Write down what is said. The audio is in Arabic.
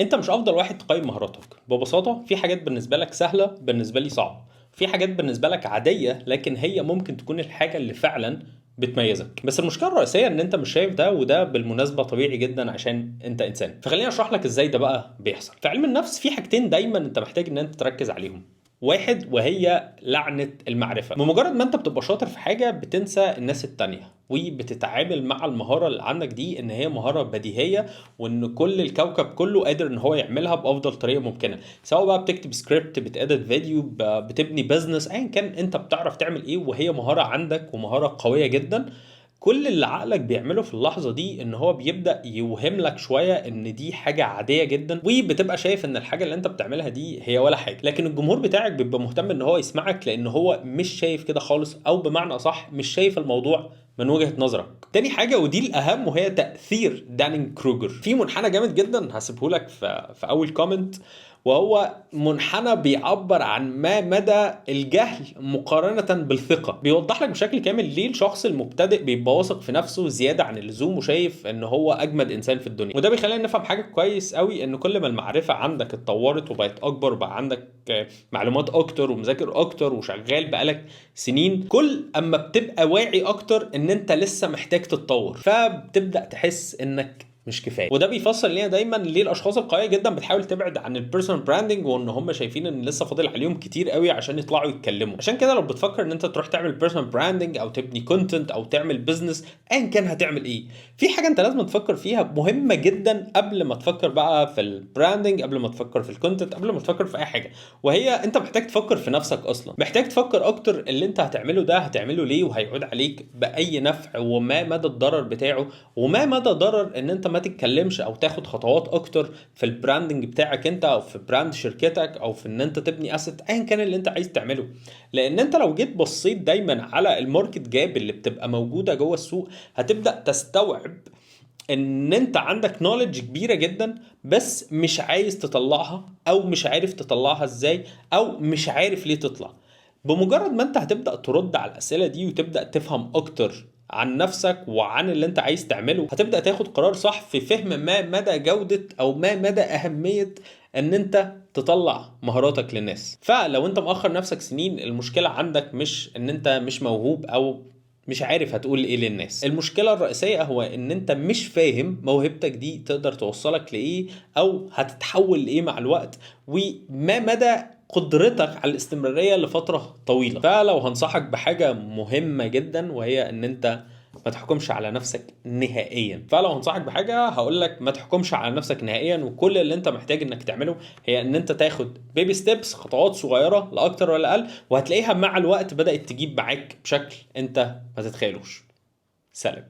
انت مش افضل واحد تقيم مهاراتك. ببساطه في حاجات بالنسبه لك سهله بالنسبه لي صعبه، في حاجات بالنسبه لك عاديه لكن هي ممكن تكون الحاجه اللي فعلا بتميزك. بس المشكله الرئيسيه ان انت مش شايف ده، وده بالمناسبه طبيعي جدا عشان انت انسان. فخليني اشرح لك ازاي ده بقى بيحصل. في علم النفس في حاجتين دايما انت محتاج ان انت تركز عليهم. واحد، وهي لعنة المعرفة. بمجرد ما انت بتبقى شاطر في حاجة بتنسى الناس التانية، وبتتعامل مع المهارة اللي عندك دي ان هي مهارة بديهية، وان كل الكوكب كله قادر ان هو يعملها بافضل طريقة ممكنة. سواء بقى بتكتب سكريبت، بتأدت فيديو، بتبني بزنس، ايا كان انت بتعرف تعمل ايه وهي مهارة عندك ومهارة قوية جدا. كل اللي عقلك بيعمله في اللحظة دي ان هو بيبدأ يوهم لك شوية ان دي حاجة عادية جدا، وبتبقى شايف ان الحاجة اللي انت بتعملها دي هي ولا حاجة. لكن الجمهور بتاعك بيبقى مهتم ان هو يسمعك، لان هو مش شايف كده خالص، او بمعنى صح مش شايف الموضوع من وجهة نظرك. تاني حاجة ودي الأهم، وهي تأثير دانينج كروجر. في منحنى جامد جدا هسيبه لك في أول كومنت، وهو منحنى بيعبر عن ما مدى الجهل مقارنة بالثقة. بيوضح لك بشكل كامل ليه الشخص المبتدئ بيبقى واثق في نفسه زيادة عن اللزوم وشايف ان هو اجمد انسان في الدنيا. وده بيخلينا نفهم حاجة كويس قوي، ان كل ما المعرفة عندك اتطورت وبقت اكبر، وبقى عندك معلومات اكتر ومذاكر اكتر وشغال بقالك سنين، كل اما بتبقى واعي اكتر ان انت لسه محتاج تتطور، فبتبدأ تحس انك مش كفايه. وده بيفسر لنا دايما ليه الاشخاص القويه جدا بتحاول تبعد عن البيرسونال براندنج، وان هم شايفين ان لسه فاضل عليهم كتير قوي عشان يطلعوا يتكلموا. عشان كده لو بتفكر ان انت تروح تعمل بيرسونال براندنج او تبني كونتنت او تعمل بزنس، ايا كان هتعمل ايه، في حاجه انت لازم تفكر فيها مهمه جدا قبل ما تفكر بقى في البراندنج، قبل ما تفكر في الكونتنت، قبل ما تفكر في اي حاجه. وهي انت محتاج تفكر في نفسك اصلا. محتاج تفكر اكتر اللي انت هتعمله ده هتعمله ليه، وهيعود عليك باي نفع، وما مدى الضرر بتاعه، وما مدى ضرر ان انت ما تتكلمش او تاخد خطوات اكتر في البراندنج بتاعك انت، او في براند شركتك، او في ان انت تبني اسيت ايا كان اللي انت عايز تعمله. لان انت لو جيت بصيت دايما على الماركت جاب اللي بتبقى موجوده جوه السوق، هتبدا تستوعب ان انت عندك نوليدج كبيره جدا، بس مش عايز تطلعها، او مش عارف تطلعها ازاي، او مش عارف ليه تطلع. بمجرد ما انت هتبدأ ترد على الأسئلة دي وتبدأ تفهم أكتر عن نفسك وعن اللي انت عايز تعمله، هتبدأ تاخد قرار صح في فهم ما مدى جودة او ما مدى أهمية ان انت تطلع مهاراتك للناس. فلو انت مؤخر نفسك سنين، المشكلة عندك مش ان انت مش موهوب او مش عارف هتقول ايه للناس. المشكلة الرئيسية هو ان انت مش فاهم موهبتك دي تقدر توصلك لايه، او هتتحول لايه مع الوقت، وما مدى قدرتك على الاستمرارية لفترة طويلة. فلو هنصحك بحاجة مهمة جدا، وهي ان انت ما تحكمش على نفسك نهائيا. فلو هنصحك بحاجة هقول لك ما تحكمش على نفسك نهائيا، وكل اللي انت محتاج انك تعمله هي ان انت تاخد بيبي ستيبس، خطوات صغيرة لا اكتر ولا اقل، وهتلاقيها مع الوقت بدأت تجيب معاك بشكل انت ما تتخيلوش. سلام.